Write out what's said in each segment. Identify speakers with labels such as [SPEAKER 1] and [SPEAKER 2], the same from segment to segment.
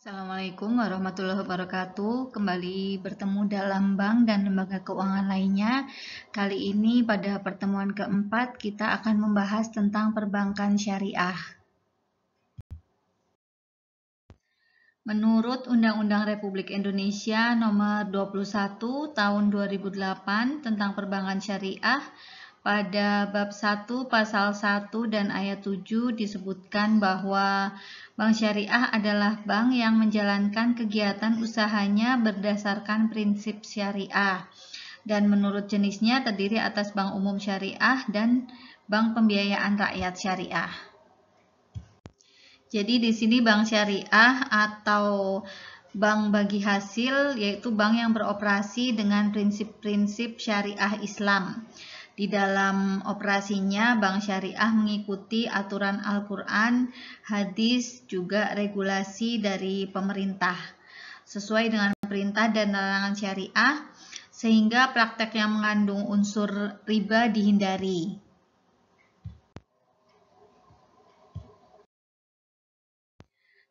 [SPEAKER 1] Assalamualaikum warahmatullahi wabarakatuh. Kembali bertemu dalam bank dan lembaga keuangan lainnya. Kali ini pada pertemuan keempat kita akan membahas tentang perbankan syariah. Menurut Undang-Undang Republik Indonesia Nomor 21 Tahun 2008 tentang Perbankan Syariah, pada bab 1 pasal 1 dan ayat 7 disebutkan bahwa bank syariah adalah bank yang menjalankan kegiatan usahanya berdasarkan prinsip syariah dan menurut jenisnya terdiri atas bank umum syariah dan bank pembiayaan rakyat syariah. Jadi di sini bank syariah atau bank bagi hasil yaitu bank yang beroperasi dengan prinsip-prinsip syariah Islam. Di dalam operasinya, bank syariah mengikuti aturan Al-Quran, hadis, juga regulasi dari pemerintah, sesuai dengan perintah dan larangan syariah, sehingga praktek yang mengandung unsur riba dihindari.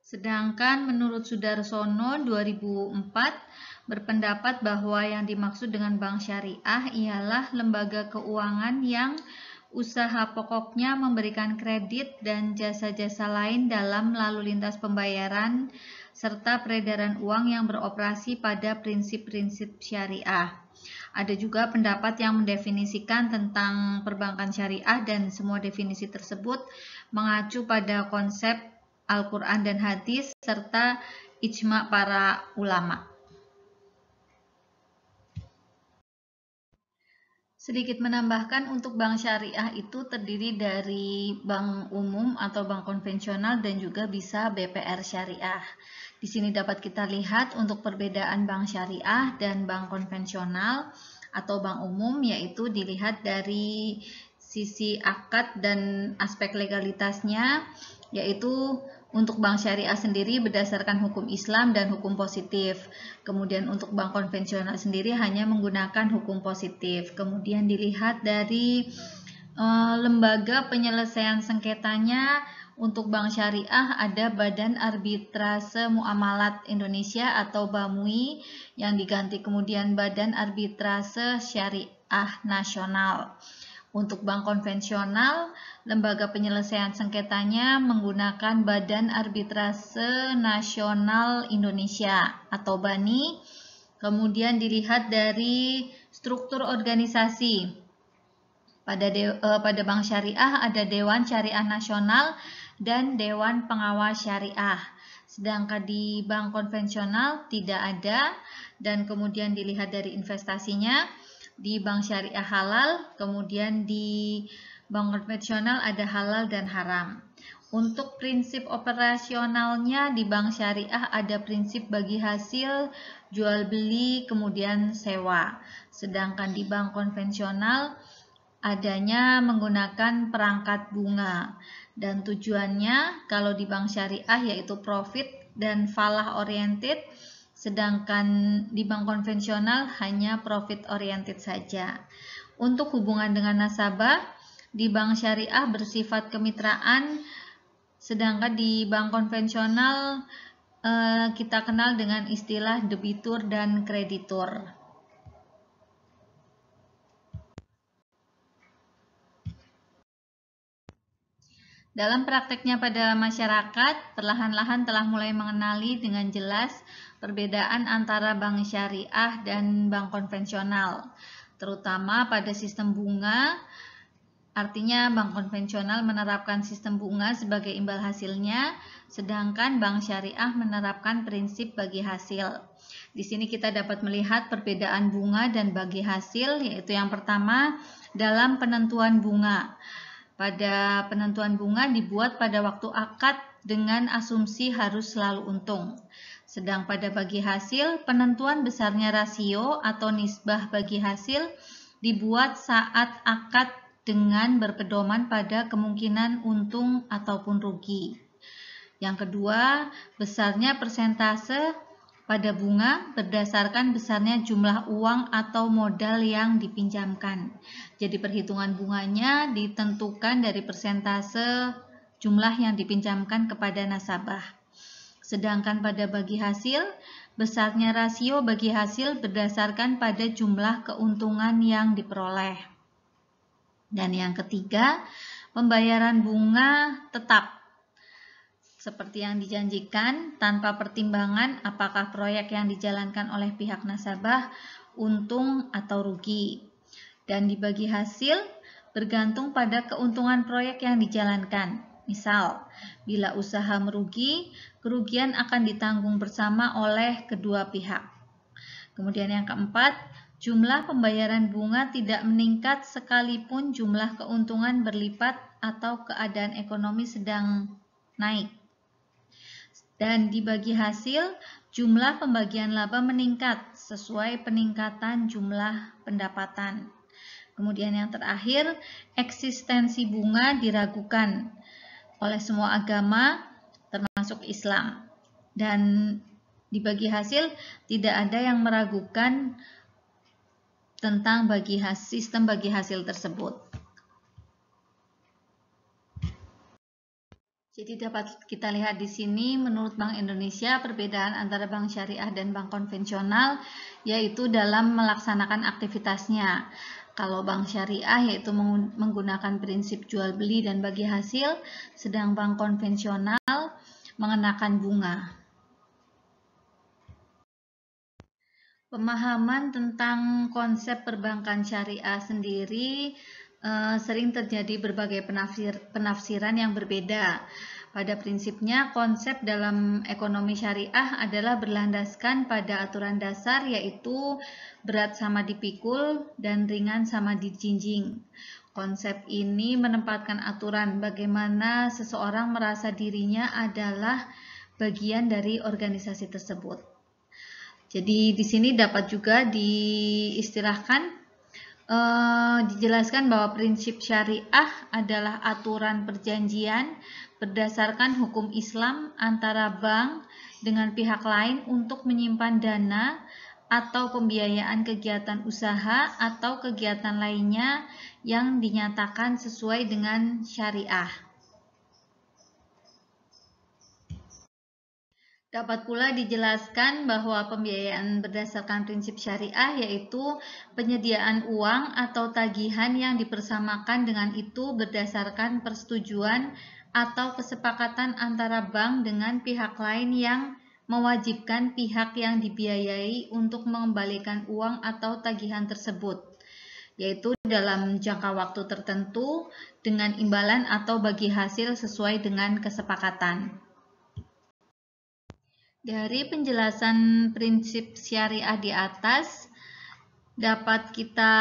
[SPEAKER 1] Sedangkan menurut Sudarsono 2004 berpendapat bahwa yang dimaksud dengan bank syariah ialah lembaga keuangan yang usaha pokoknya memberikan kredit dan jasa-jasa lain dalam lalu lintas pembayaran serta peredaran uang yang beroperasi pada prinsip-prinsip syariah. Ada juga pendapat yang mendefinisikan tentang perbankan syariah dan semua definisi tersebut mengacu pada konsep Al-Quran dan hadis serta ijma para ulama. Sedikit menambahkan, untuk bank syariah itu terdiri dari bank umum atau bank konvensional dan juga bisa BPR syariah. Di sini dapat kita lihat untuk perbedaan bank syariah dan bank konvensional atau bank umum, yaitu dilihat dari sisi akad dan aspek legalitasnya, yaitu untuk bank syariah sendiri berdasarkan hukum Islam dan hukum positif. Kemudian untuk bank konvensional sendiri hanya menggunakan hukum positif. Kemudian dilihat dari lembaga penyelesaian sengketanya. Untuk bank syariah ada Badan Arbitrase Muamalat Indonesia atau BAMUI yang diganti kemudian Badan Arbitrase Syariah Nasional. Untuk bank konvensional, lembaga penyelesaian sengketanya menggunakan Badan Arbitrase Nasional Indonesia atau BANI. Kemudian dilihat dari struktur organisasi. Pada bank syariah ada Dewan Syariah Nasional dan Dewan Pengawas Syariah. Sedangkan di bank konvensional tidak ada, dan kemudian dilihat dari investasinya. Di bank syariah halal, kemudian di bank konvensional ada halal dan haram. Untuk prinsip operasionalnya di bank syariah ada prinsip bagi hasil, jual beli, kemudian sewa. Sedangkan di bank konvensional adanya menggunakan perangkat bunga. Dan tujuannya kalau di bank syariah yaitu profit dan falah oriented, sedangkan di bank konvensional hanya profit oriented saja. Untuk hubungan dengan nasabah, di bank syariah bersifat kemitraan, sedangkan di bank konvensional kita kenal dengan istilah debitur dan kreditur. Dalam prakteknya pada masyarakat, perlahan-lahan telah mulai mengenali dengan jelas perbedaan antara bank syariah dan bank konvensional, terutama pada sistem bunga. Artinya bank konvensional menerapkan sistem bunga sebagai imbal hasilnya, sedangkan bank syariah menerapkan prinsip bagi hasil. Di sini kita dapat melihat perbedaan bunga dan bagi hasil, yaitu yang pertama dalam penentuan bunga. Pada penentuan bunga dibuat pada waktu akad dengan asumsi harus selalu untung. Sedang pada bagi hasil, penentuan besarnya rasio atau nisbah bagi hasil dibuat saat akad dengan berpedoman pada kemungkinan untung ataupun rugi. Yang kedua, besarnya persentase pada bunga berdasarkan besarnya jumlah uang atau modal yang dipinjamkan. Jadi perhitungan bunganya ditentukan dari persentase jumlah yang dipinjamkan kepada nasabah. Sedangkan pada bagi hasil, besarnya rasio bagi hasil berdasarkan pada jumlah keuntungan yang diperoleh. Dan yang ketiga, pembayaran bunga tetap seperti yang dijanjikan tanpa pertimbangan apakah proyek yang dijalankan oleh pihak nasabah untung atau rugi. Dan dibagi hasil bergantung pada keuntungan proyek yang dijalankan. Misal, bila usaha merugi, kerugian akan ditanggung bersama oleh kedua pihak. Kemudian yang keempat, jumlah pembayaran bunga tidak meningkat sekalipun jumlah keuntungan berlipat atau keadaan ekonomi sedang naik. Dan dibagi hasil, jumlah pembagian laba meningkat sesuai peningkatan jumlah pendapatan. Kemudian yang terakhir, eksistensi bunga diragukan oleh semua agama termasuk Islam. Dan dibagi hasil, tidak ada yang meragukan tentang sistem bagi hasil tersebut. Jadi dapat kita lihat di sini menurut Bank Indonesia perbedaan antara bank syariah dan bank konvensional yaitu dalam melaksanakan aktivitasnya. Kalau bank syariah yaitu menggunakan prinsip jual beli dan bagi hasil, sedang bank konvensional mengenakan bunga. Pemahaman tentang konsep perbankan syariah sendiri sering terjadi berbagai penafsiran yang berbeda. Pada prinsipnya, konsep dalam ekonomi syariah adalah berlandaskan pada aturan dasar yaitu berat sama dipikul dan ringan sama dijinjing. Konsep ini menempatkan aturan bagaimana seseorang merasa dirinya adalah bagian dari organisasi tersebut. Jadi di sini dapat juga dijelaskan bahwa prinsip syariah adalah aturan perjanjian berdasarkan hukum Islam antara bank dengan pihak lain untuk menyimpan dana atau pembiayaan kegiatan usaha atau kegiatan lainnya yang dinyatakan sesuai dengan syariah. Dapat pula dijelaskan bahwa pembiayaan berdasarkan prinsip syariah yaitu penyediaan uang atau tagihan yang dipersamakan dengan itu berdasarkan persetujuan atau kesepakatan antara bank dengan pihak lain yang mewajibkan pihak yang dibiayai untuk mengembalikan uang atau tagihan tersebut, yaitu dalam jangka waktu tertentu dengan imbalan atau bagi hasil sesuai dengan kesepakatan. Dari penjelasan prinsip syariah di atas, dapat kita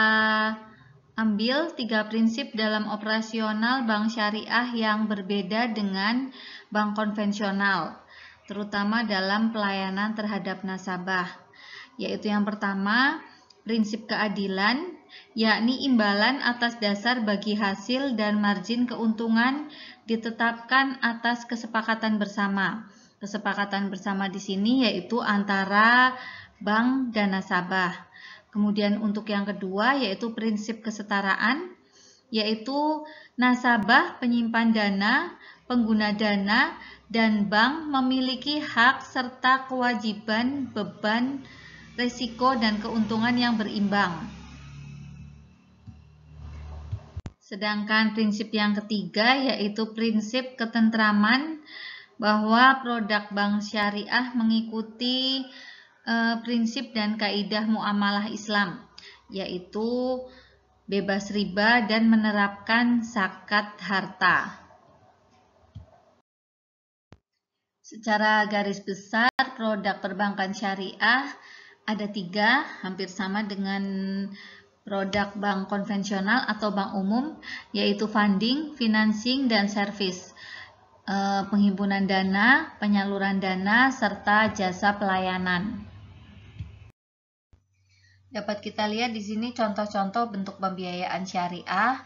[SPEAKER 1] ambil 3 prinsip dalam operasional bank syariah yang berbeda dengan bank konvensional, terutama dalam pelayanan terhadap nasabah, yaitu yang pertama, prinsip keadilan, yakni imbalan atas dasar bagi hasil dan margin keuntungan ditetapkan atas kesepakatan bersama. Kesepakatan bersama di sini yaitu antara bank dan nasabah. Kemudian untuk yang kedua yaitu prinsip kesetaraan, yaitu nasabah, penyimpan dana, pengguna dana, dan bank memiliki hak serta kewajiban, beban, risiko, dan keuntungan yang berimbang. Sedangkan prinsip yang ketiga yaitu prinsip ketentraman, bahwa produk bank syariah mengikuti prinsip dan kaidah muamalah Islam, yaitu bebas riba dan menerapkan zakat harta. Secara garis besar, produk perbankan syariah ada 3, hampir sama dengan produk bank konvensional atau bank umum, yaitu funding, financing, dan service. Penghimpunan dana, penyaluran dana, serta jasa pelayanan. Dapat kita lihat di sini contoh-contoh bentuk pembiayaan syariah,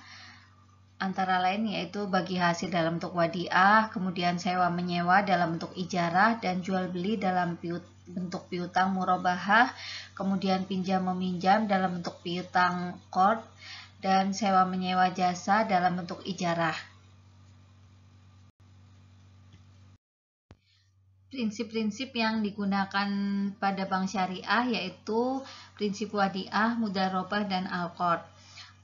[SPEAKER 1] antara lain yaitu bagi hasil dalam bentuk wadiah, kemudian sewa menyewa dalam bentuk ijarah, dan jual beli dalam bentuk piutang murabahah, kemudian pinjam meminjam dalam bentuk piutang qard, dan sewa menyewa jasa dalam bentuk ijarah. Prinsip-prinsip yang digunakan pada bank syariah yaitu prinsip wadiah, mudharabah, dan al-qard.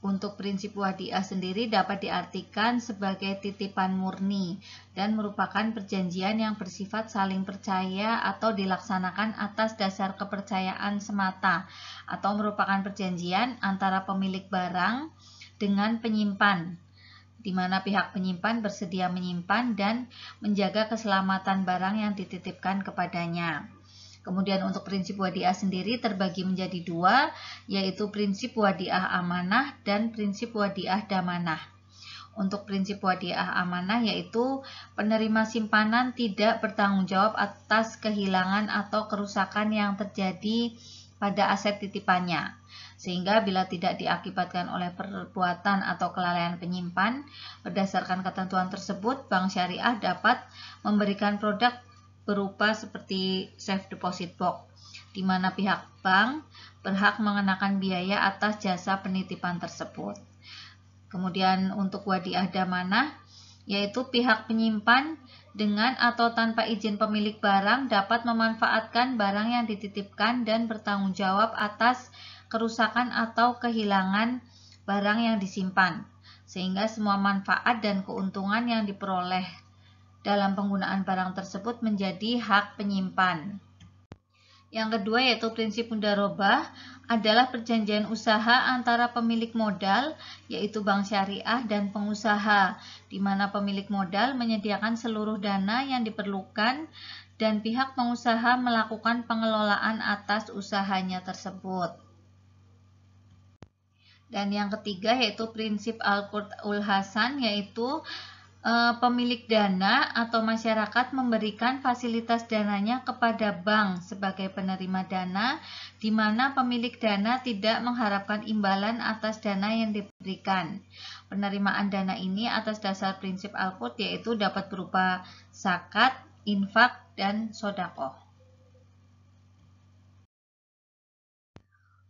[SPEAKER 1] Untuk prinsip wadiah sendiri dapat diartikan sebagai titipan murni dan merupakan perjanjian yang bersifat saling percaya atau dilaksanakan atas dasar kepercayaan semata, atau merupakan perjanjian antara pemilik barang dengan penyimpan, di mana pihak penyimpan bersedia menyimpan dan menjaga keselamatan barang yang dititipkan kepadanya. Kemudian untuk prinsip wadiah sendiri terbagi menjadi dua, yaitu prinsip wadiah amanah dan prinsip wadiah damanah. Untuk prinsip wadiah amanah yaitu penerima simpanan tidak bertanggung jawab atas kehilangan atau kerusakan yang terjadi pada aset titipannya. Sehingga bila tidak diakibatkan oleh perbuatan atau kelalaian penyimpan, berdasarkan ketentuan tersebut, bank syariah dapat memberikan produk berupa seperti safe deposit box, di mana pihak bank berhak mengenakan biaya atas jasa penitipan tersebut. Kemudian untuk wadiah damanah, yaitu pihak penyimpan dengan atau tanpa izin pemilik barang dapat memanfaatkan barang yang dititipkan dan bertanggung jawab atas kerusakan atau kehilangan barang yang disimpan, sehingga semua manfaat dan keuntungan yang diperoleh dalam penggunaan barang tersebut menjadi hak penyimpan. Yang kedua yaitu prinsip mudharabah adalah perjanjian usaha antara pemilik modal, yaitu bank syariah, dan pengusaha, di mana pemilik modal menyediakan seluruh dana yang diperlukan dan pihak pengusaha melakukan pengelolaan atas usahanya tersebut. Dan yang ketiga yaitu prinsip al-qurdul hasan, yaitu pemilik dana atau masyarakat memberikan fasilitas dananya kepada bank sebagai penerima dana, di mana pemilik dana tidak mengharapkan imbalan atas dana yang diberikan. Penerimaan dana ini atas dasar prinsip al-qurd yaitu dapat berupa zakat, infak, dan sedekah.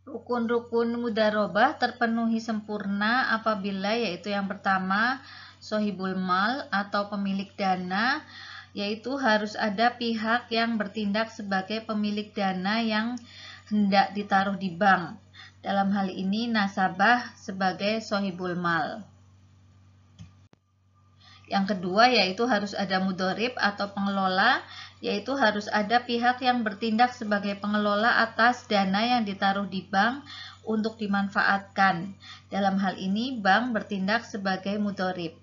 [SPEAKER 1] Rukun-rukun mudharabah terpenuhi sempurna apabila yaitu yang pertama sohibul mal atau pemilik dana, yaitu harus ada pihak yang bertindak sebagai pemilik dana yang hendak ditaruh di bank. Dalam hal ini nasabah sebagai sohibul mal. Yang kedua yaitu harus ada mudharib atau pengelola, yaitu harus ada pihak yang bertindak sebagai pengelola atas dana yang ditaruh di bank untuk dimanfaatkan. Dalam hal ini bank bertindak sebagai mudharib.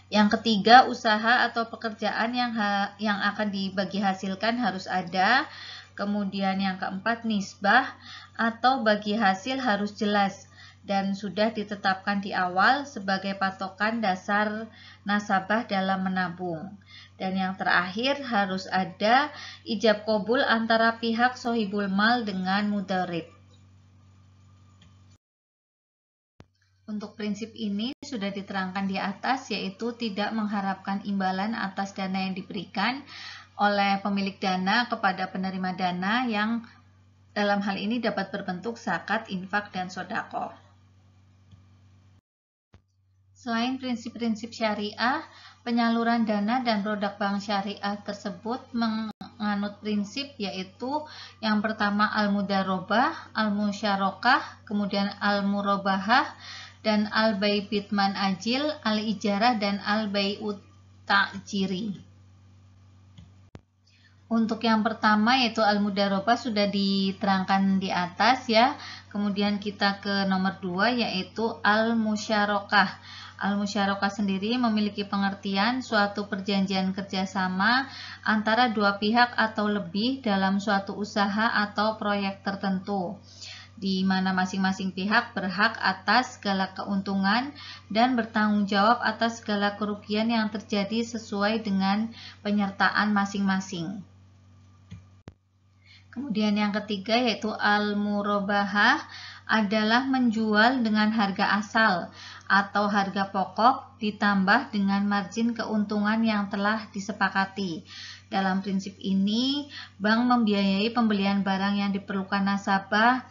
[SPEAKER 1] Yang ketiga, usaha atau pekerjaan yang akan dibagi hasilkan harus ada. Kemudian yang keempat, nisbah atau bagi hasil harus jelas dan sudah ditetapkan di awal sebagai patokan dasar nasabah dalam menabung. Dan yang terakhir harus ada ijab qabul antara pihak sohibul mal dengan mudharib. Untuk prinsip ini sudah diterangkan di atas, yaitu tidak mengharapkan imbalan atas dana yang diberikan oleh pemilik dana kepada penerima dana yang dalam hal ini dapat berbentuk zakat, infak, dan sedekah. Selain prinsip-prinsip syariah, penyaluran dana dan produk bank syariah tersebut menganut prinsip yaitu yang pertama al-mudharabah, al-musyarakah, kemudian al-murabahah, dan al-bai bitman ajil, al-ijarah, dan al-bai'ut ta'jiri. Untuk yang pertama yaitu al-mudharabah sudah diterangkan di atas ya. Kemudian kita ke nomor 2 yaitu al-musyarakah. Al-musyarakah sendiri memiliki pengertian suatu perjanjian kerjasama antara dua pihak atau lebih dalam suatu usaha atau proyek tertentu, di mana masing-masing pihak berhak atas segala keuntungan dan bertanggung jawab atas segala kerugian yang terjadi sesuai dengan penyertaan masing-masing. Kemudian yang ketiga yaitu al-murabahah adalah menjual dengan harga asal atau harga pokok ditambah dengan margin keuntungan yang telah disepakati. Dalam prinsip ini, bank membiayai pembelian barang yang diperlukan nasabah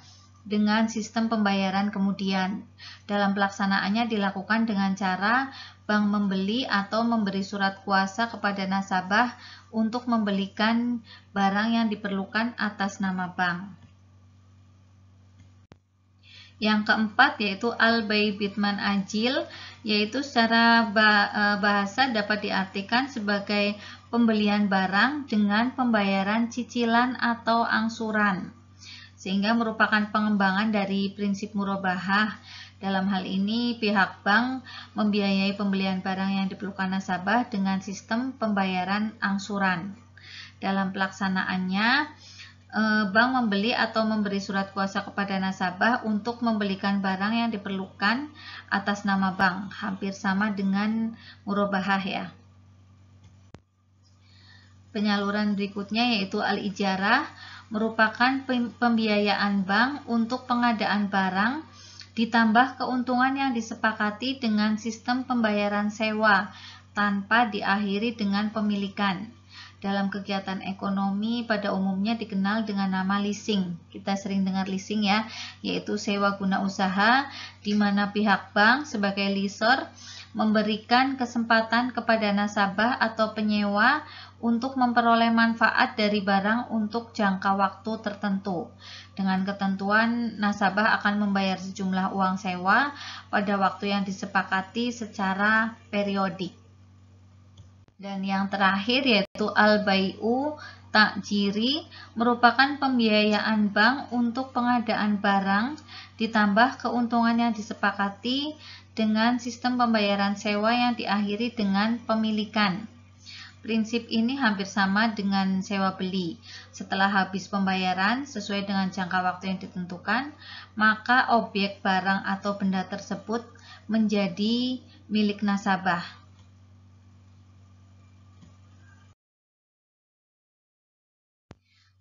[SPEAKER 1] dengan sistem pembayaran kemudian. Dalam pelaksanaannya dilakukan dengan cara bank membeli atau memberi surat kuasa kepada nasabah untuk membelikan barang yang diperlukan atas nama bank. Yang keempat yaitu al-bay bitman ajil, yaitu secara bahasa dapat diartikan sebagai pembelian barang dengan pembayaran cicilan atau angsuran, sehingga merupakan pengembangan dari prinsip murabahah. Dalam hal ini, pihak bank membiayai pembelian barang yang diperlukan nasabah dengan sistem pembayaran angsuran. Dalam pelaksanaannya, bank membeli atau memberi surat kuasa kepada nasabah untuk membelikan barang yang diperlukan atas nama bank, hampir sama dengan murabahah ya. Penyaluran berikutnya yaitu al-ijarah, merupakan pembiayaan bank untuk pengadaan barang ditambah keuntungan yang disepakati dengan sistem pembayaran sewa tanpa diakhiri dengan pemilikan. Dalam kegiatan ekonomi pada umumnya dikenal dengan nama leasing. Kita sering dengar leasing ya, yaitu sewa guna usaha, di mana pihak bank sebagai lessor memberikan kesempatan kepada nasabah atau penyewa untuk memperoleh manfaat dari barang untuk jangka waktu tertentu. Dengan ketentuan, nasabah akan membayar sejumlah uang sewa pada waktu yang disepakati secara periodik. Dan yang terakhir yaitu al-bai'u ta'jiri, merupakan pembiayaan bank untuk pengadaan barang ditambah keuntungan yang disepakati dengan sistem pembayaran sewa yang diakhiri dengan pemilikan. Prinsip ini hampir sama dengan sewa beli. Setelah habis pembayaran sesuai dengan jangka waktu yang ditentukan, maka objek barang atau benda tersebut menjadi milik nasabah.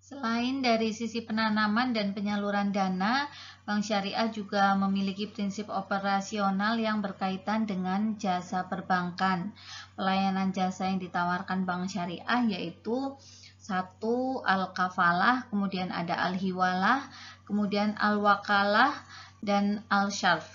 [SPEAKER 1] Selain dari sisi penanaman dan penyaluran dana, Bank Syariah juga memiliki prinsip operasional yang berkaitan dengan jasa perbankan. Pelayanan jasa yang ditawarkan Bank Syariah yaitu 1. Al-kafalah, kemudian ada al-hiwalah, kemudian al-wakalah, dan al-syarf.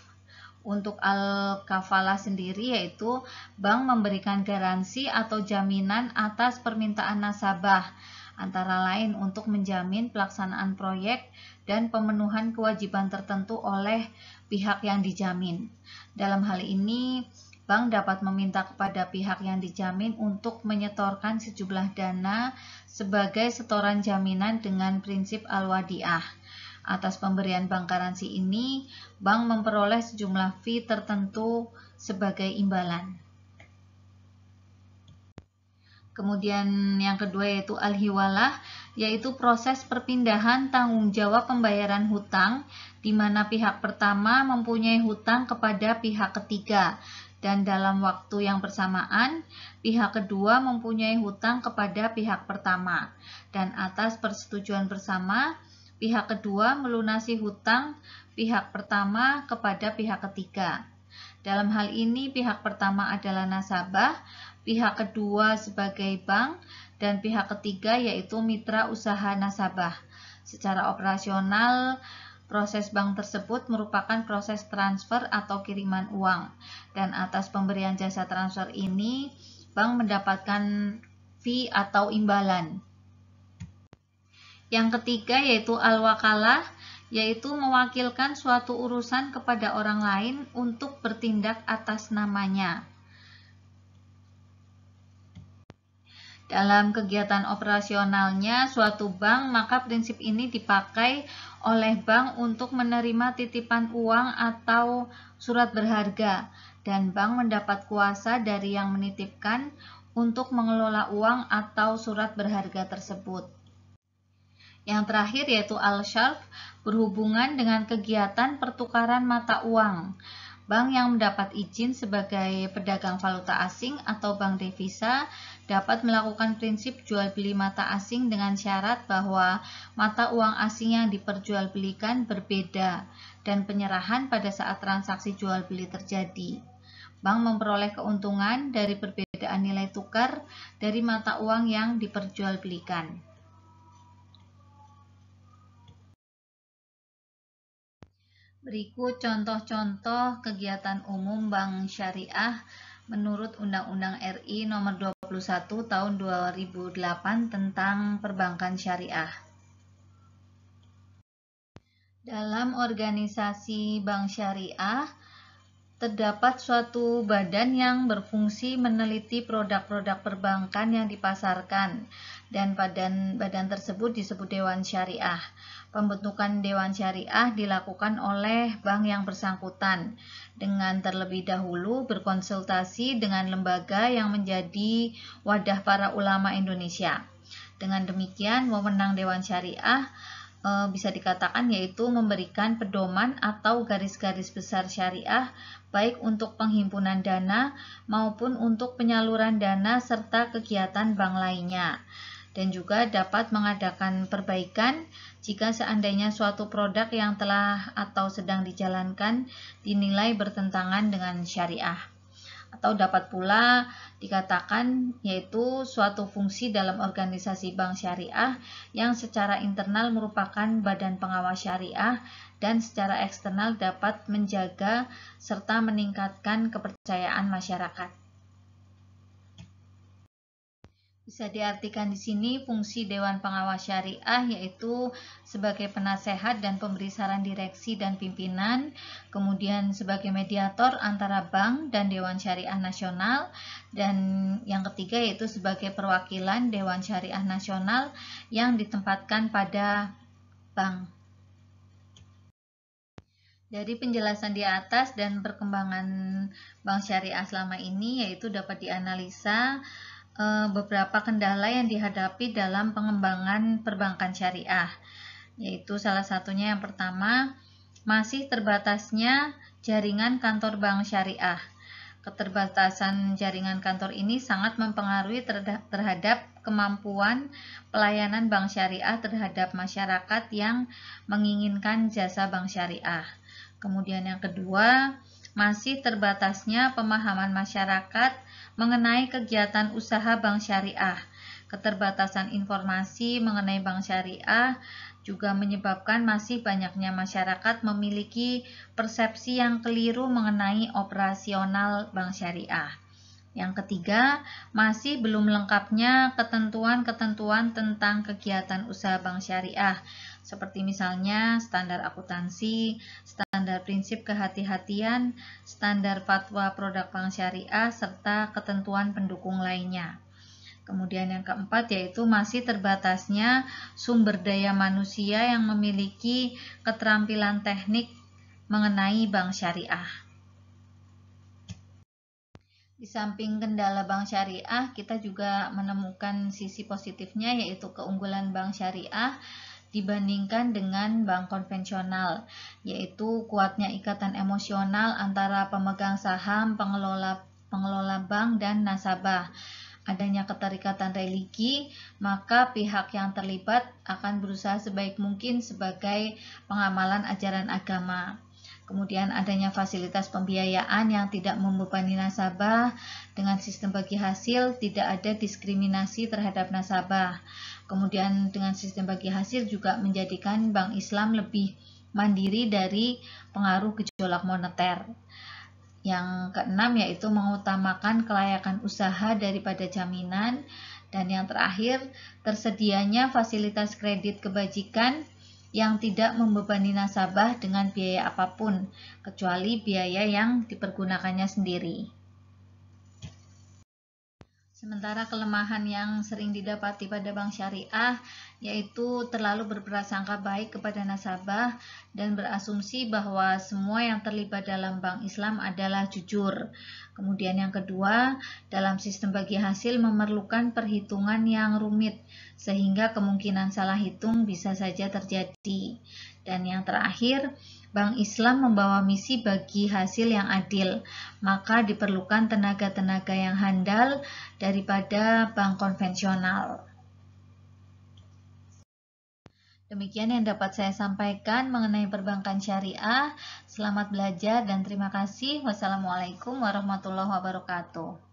[SPEAKER 1] Untuk al-kafalah sendiri yaitu bank memberikan garansi atau jaminan atas permintaan nasabah, antara lain untuk menjamin pelaksanaan proyek dan pemenuhan kewajiban tertentu oleh pihak yang dijamin. Dalam hal ini, bank dapat meminta kepada pihak yang dijamin untuk menyetorkan sejumlah dana sebagai setoran jaminan dengan prinsip al-wadi'ah. Atas pemberian bank garansi ini, bank memperoleh sejumlah fee tertentu sebagai imbalan. Kemudian yang kedua yaitu al-hiwalah, yaitu proses perpindahan tanggung jawab pembayaran hutang, di mana pihak pertama mempunyai hutang kepada pihak ketiga, dan dalam waktu yang bersamaan, pihak kedua mempunyai hutang kepada pihak pertama, dan atas persetujuan bersama, pihak kedua melunasi hutang pihak pertama kepada pihak ketiga. Dalam hal ini, pihak pertama adalah nasabah, pihak kedua sebagai bank, dan pihak ketiga yaitu mitra usaha nasabah. Secara operasional, proses bank tersebut merupakan proses transfer atau kiriman uang, dan atas pemberian jasa transfer ini, bank mendapatkan fee atau imbalan. Yang ketiga yaitu al-wakalah, yaitu mewakilkan suatu urusan kepada orang lain untuk bertindak atas namanya. Dalam kegiatan operasionalnya suatu bank, maka prinsip ini dipakai oleh bank untuk menerima titipan uang atau surat berharga, dan bank mendapat kuasa dari yang menitipkan untuk mengelola uang atau surat berharga tersebut. Yang terakhir yaitu al-syarf, berhubungan dengan kegiatan pertukaran mata uang. Bank yang mendapat izin sebagai pedagang valuta asing atau bank devisa dapat melakukan prinsip jual beli mata asing dengan syarat bahwa mata uang asing yang diperjualbelikan berbeda dan penyerahan pada saat transaksi jual beli terjadi. Bank memperoleh keuntungan dari perbedaan nilai tukar dari mata uang yang diperjualbelikan. Berikut contoh-contoh kegiatan umum bank syariah menurut Undang-Undang RI Nomor 21 Tahun 2008 tentang Perbankan Syariah. Dalam organisasi bank syariah, terdapat suatu badan yang berfungsi meneliti produk-produk perbankan yang dipasarkan, dan badan tersebut disebut Dewan Syariah. Pembentukan Dewan Syariah dilakukan oleh bank yang bersangkutan dengan terlebih dahulu berkonsultasi dengan lembaga yang menjadi wadah para ulama Indonesia. Dengan demikian, wewenang Dewan Syariah bisa dikatakan yaitu memberikan pedoman atau garis-garis besar syariah baik untuk penghimpunan dana maupun untuk penyaluran dana serta kegiatan bank lainnya, dan juga dapat mengadakan perbaikan jika seandainya suatu produk yang telah atau sedang dijalankan dinilai bertentangan dengan syariah. Atau dapat pula dikatakan yaitu suatu fungsi dalam organisasi bank syariah yang secara internal merupakan badan pengawas syariah dan secara eksternal dapat menjaga serta meningkatkan kepercayaan masyarakat. Bisa diartikan di sini fungsi Dewan Pengawas Syariah yaitu sebagai penasehat dan pemberi saran direksi dan pimpinan, kemudian sebagai mediator antara bank dan Dewan Syariah Nasional, dan yang ketiga yaitu sebagai perwakilan Dewan Syariah Nasional yang ditempatkan pada bank. Dari penjelasan di atas dan perkembangan bank syariah selama ini yaitu dapat dianalisa beberapa kendala yang dihadapi dalam pengembangan perbankan syariah, yaitu salah satunya yang pertama, masih terbatasnya jaringan kantor bank syariah. Keterbatasan jaringan kantor ini sangat mempengaruhi terhadap kemampuan pelayanan bank syariah terhadap masyarakat yang menginginkan jasa bank syariah. Kemudian yang kedua, masih terbatasnya pemahaman masyarakat mengenai kegiatan usaha bank syariah. Keterbatasan informasi mengenai bank syariah juga menyebabkan masih banyaknya masyarakat memiliki persepsi yang keliru mengenai operasional bank syariah. Yang ketiga, masih belum lengkapnya ketentuan-ketentuan tentang kegiatan usaha bank syariah, seperti misalnya standar akuntansi, standar prinsip kehati-hatian, standar fatwa produk bank syariah, serta ketentuan pendukung lainnya. Kemudian yang keempat yaitu masih terbatasnya sumber daya manusia yang memiliki keterampilan teknik mengenai bank syariah. Di samping kendala bank syariah, kita juga menemukan sisi positifnya yaitu keunggulan bank syariah dibandingkan dengan bank konvensional, yaitu kuatnya ikatan emosional antara pemegang saham, pengelola bank, dan nasabah. Adanya keterikatan religi, maka pihak yang terlibat akan berusaha sebaik mungkin sebagai pengamalan ajaran agama. Kemudian adanya fasilitas pembiayaan yang tidak membebani nasabah. Dengan sistem bagi hasil tidak ada diskriminasi terhadap nasabah. Kemudian dengan sistem bagi hasil juga menjadikan bank Islam lebih mandiri dari pengaruh gejolak moneter. Yang keenam yaitu mengutamakan kelayakan usaha daripada jaminan. Dan yang terakhir, tersedianya fasilitas kredit kebajikan yang tidak membebani nasabah dengan biaya apapun, kecuali biaya yang dipergunakannya sendiri. Sementara kelemahan yang sering didapati pada bank syariah yaitu terlalu berprasangka baik kepada nasabah dan berasumsi bahwa semua yang terlibat dalam bank Islam adalah jujur. Kemudian yang kedua, dalam sistem bagi hasil memerlukan perhitungan yang rumit sehingga kemungkinan salah hitung bisa saja terjadi. Dan yang terakhir, bank Islam membawa misi bagi hasil yang adil, maka diperlukan tenaga-tenaga yang handal daripada bank konvensional. Demikian yang dapat saya sampaikan mengenai perbankan syariah. Selamat belajar dan terima kasih. Wassalamualaikum warahmatullahi wabarakatuh.